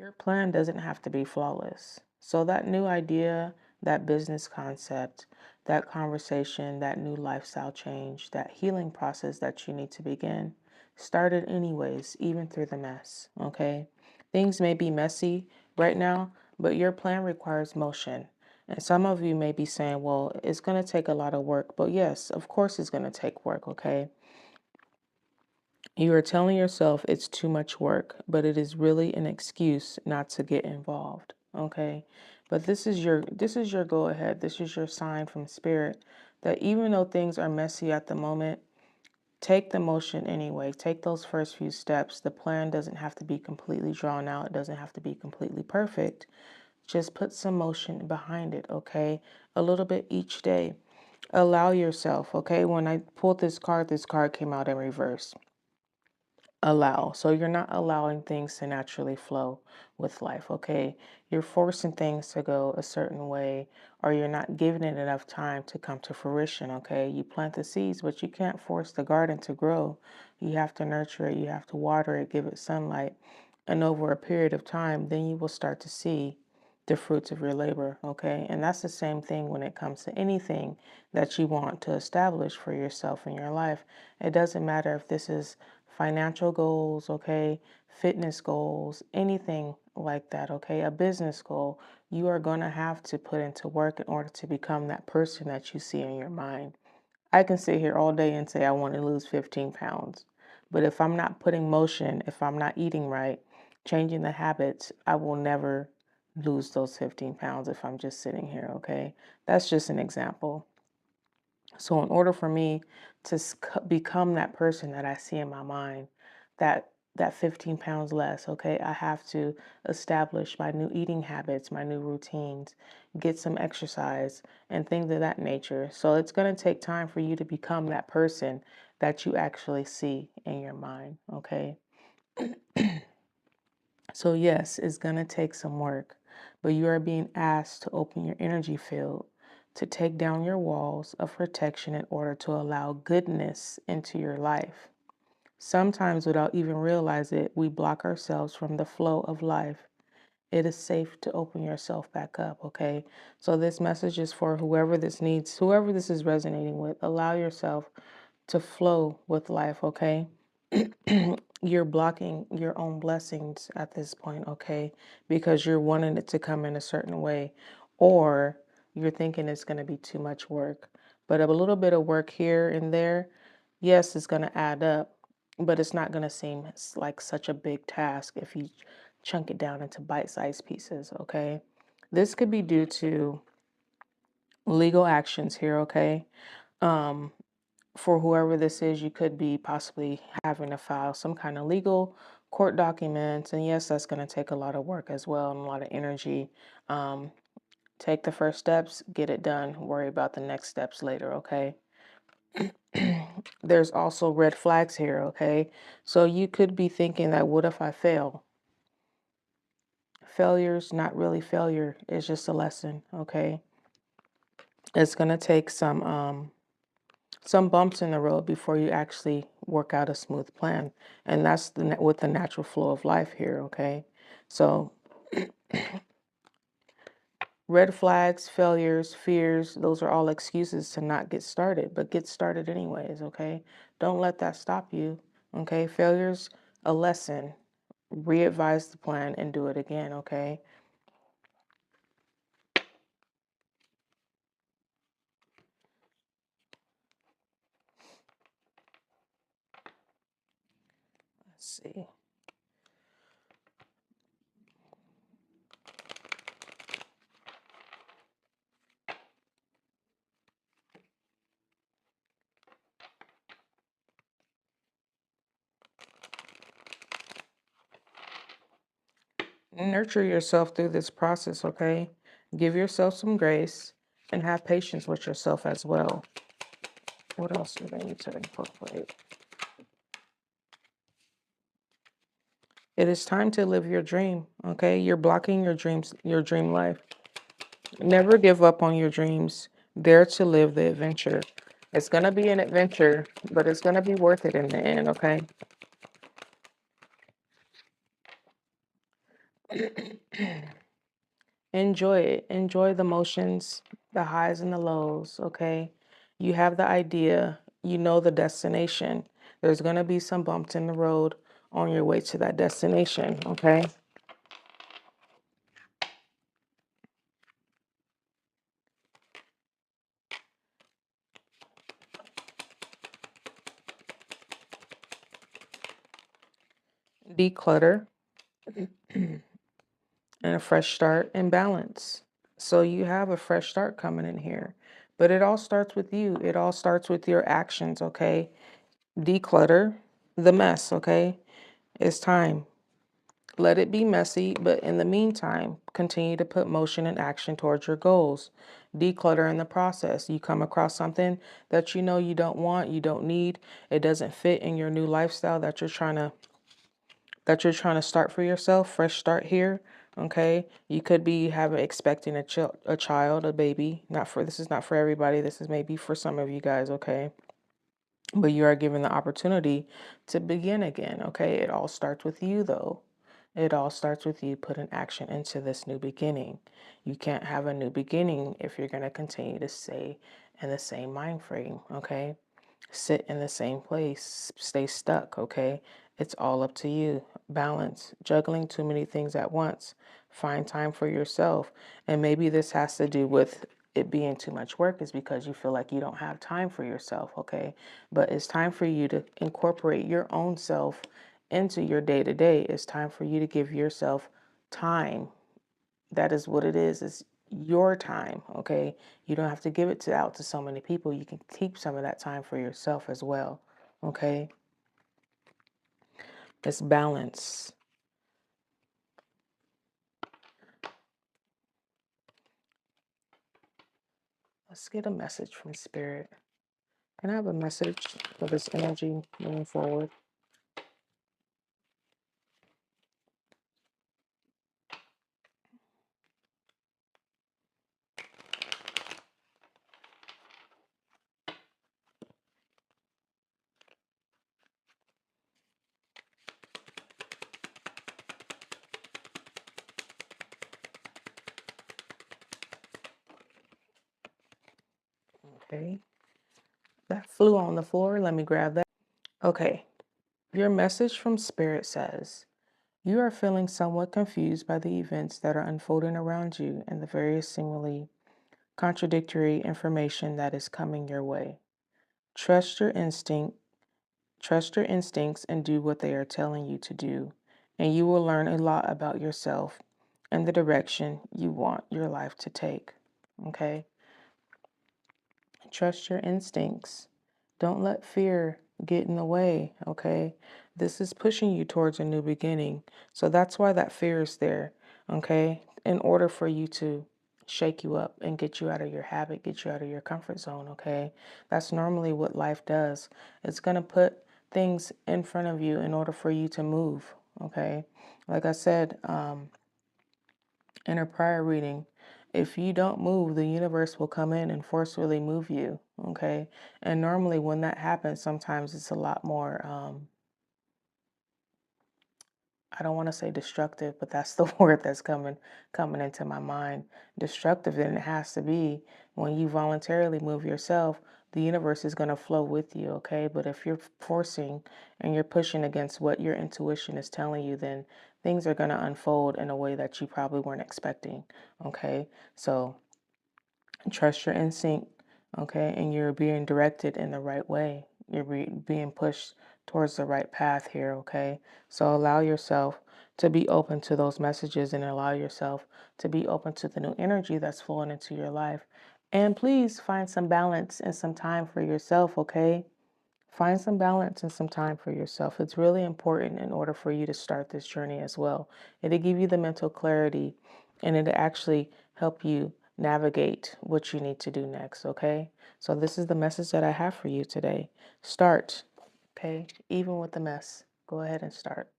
Your plan doesn't have to be flawless. So, that new idea, that business concept, that conversation, that new lifestyle change, that healing process that you need to begin started anyways, even through the mess. Okay. Things may be messy right now, but your plan requires motion. And some of you may be saying, well, it's going to take a lot of work. But yes, of course, it's going to take work. Okay. You are telling yourself it's too much work, but it is really an excuse not to get involved. Okay? But this is your go ahead. This is your sign from spirit that even though things are messy at the moment, take the motion anyway. Take those first few steps. The plan doesn't have to be completely drawn out. It doesn't have to be completely perfect. Just put some motion behind it, okay? A little bit each day. Allow yourself, okay? When I pulled this card came out in reverse. Allow. So you're not allowing things to naturally flow with life, okay? You're forcing things to go a certain way, or you're not giving it enough time to come to fruition, okay? You plant the seeds, but you can't force the garden to grow. You have to nurture it, you have to water it, give it sunlight. And over a period of time, then you will start to see the fruits of your labor, okay? And that's the same thing when it comes to anything that you want to establish for yourself in your life. It doesn't matter if this is financial goals, okay, fitness goals, anything like that, okay, a business goal, you are going to have to put into work in order to become that person that you see in your mind. I can sit here all day and say I want to lose 15 pounds, but if I'm not putting motion, if I'm not eating right, changing the habits, I will never lose those 15 pounds if I'm just sitting here, okay? That's just an example. So, in order for me to become that person that I see in my mind, that 15 pounds less, okay, I have to establish my new eating habits, my new routines, get some exercise, and things of that nature. So, it's going to take time for you to become that person that you actually see in your mind, okay? So, yes, it's going to take some work, but you are being asked to open your energy field, to take down your walls of protection in order to allow goodness into your life. Sometimes, without even realize it, we block ourselves from the flow of life. It is safe to open yourself back up, okay? So, this message is for whoever this is resonating with. Allow yourself to flow with life, okay? You're blocking your own blessings at this point, okay? Because you're wanting it to come in a certain way, or you're thinking it's going to be too much work. But a little bit of work here and there, yes, it's going to add up, but it's not going to seem like such a big task if you chunk it down into bite-sized pieces, okay? This could be due to legal actions here, okay? Um, for whoever this is, you could be possibly having to file some kind of legal court documents. And yes, that's going to take a lot of work as well and a lot of energy. Um, take the first steps, get it done, worry about the next steps later, okay? There's also red flags here, okay? So you could be thinking that what if I fail? Failure's not really failure, it's just a lesson, okay? It's going to take some bumps in the road before you actually work out a smooth plan. And that's with the natural flow of life here, okay? So, red flags, failures, fears, those are all excuses to not get started, but get started anyways, okay? Don't let that stop you, okay? Failure's a lesson. Re-advise the plan and do it again, okay? Let's see. Nurture yourself through this process, okay? Give yourself some grace and have patience with yourself as well. What else do they need to incorporate? It is time to live your dream, okay? You're blocking your dreams, your dream life. Never give up on your dreams. Dare to live the adventure. It's going to be an adventure, but it's going to be worth it in the end, okay? Enjoy it. Enjoy the motions, the highs and the lows, okay? You have the idea, you know the destination. There's going to be some bumps in the road on your way to that destination, okay? Declutter and a fresh start and balance. So you have a fresh start coming in here. But it all starts with you. It all starts with your actions, okay? Declutter the mess, okay? It's time. Let it be messy, but in the meantime, continue to put motion and action towards your goals. Declutter in the process. You come across something that you know you don't want, you don't need, it doesn't fit in your new lifestyle that you're trying to start for yourself, fresh start here. Okay, you could be having expecting a child, a baby. Not for This is not for everybody. This is maybe for some of you guys. Okay, but you are given the opportunity to begin again. Okay, it all starts with you though. It all starts with you putting action into this new beginning. You can't have a new beginning if you're going to continue to stay in the same mind frame. Okay, sit in the same place, stay stuck, okay? It's all up to you. Balance, juggling too many things at once. Find time for yourself. And maybe this has to do with it being too much work, is because you feel like you don't have time for yourself, okay? But it's time for you to incorporate your own self into your day to day. It's time for you to give yourself time. That is what it is your time, okay? You don't have to give it out to so many people. You can keep some of that time for yourself as well, okay? It's balance. Let's get a message from Spirit. Can I have a message for this energy moving forward? Okay. That flew on the floor. Let me grab that. Okay. Your message from Spirit says, you are feeling somewhat confused by the events that are unfolding around you and the various seemingly contradictory information that is coming your way. Trust your instinct, trust your instincts and do what they are telling you to do, and you will learn a lot about yourself and the direction you want your life to take. Okay? Trust your instincts. Don't let fear get in the way, okay? This is pushing you towards a new beginning. So that's why that fear is there, okay? In order for you to shake you up and get you out of your habit, get you out of your comfort zone, okay? That's normally what life does. It's going to put things in front of you in order for you to move, okay? Like I said, in a prior reading, if you don't move, the universe will come in and forcefully move you. Okay. And normally when that happens, sometimes it's a lot more, I don't want to say destructive, but that's the word that's coming into my mind. Destructive, then it has to be when you voluntarily move yourself, the universe is going to flow with you, okay? But if you're forcing and you're pushing against what your intuition is telling you, then things are going to unfold in a way that you probably weren't expecting, okay? So trust your instinct, okay? And you're being directed in the right way. You're being pushed towards the right path here, okay? So allow yourself to be open to those messages and allow yourself to be open to the new energy that's flowing into your life. And please find some balance and some time for yourself, okay? Find some balance and some time for yourself. It's really important in order for you to start this journey as well. It'll give you the mental clarity and it'll actually help you navigate what you need to do next, okay? So this is the message that I have for you today. Start, okay? Even with the mess, go ahead and start.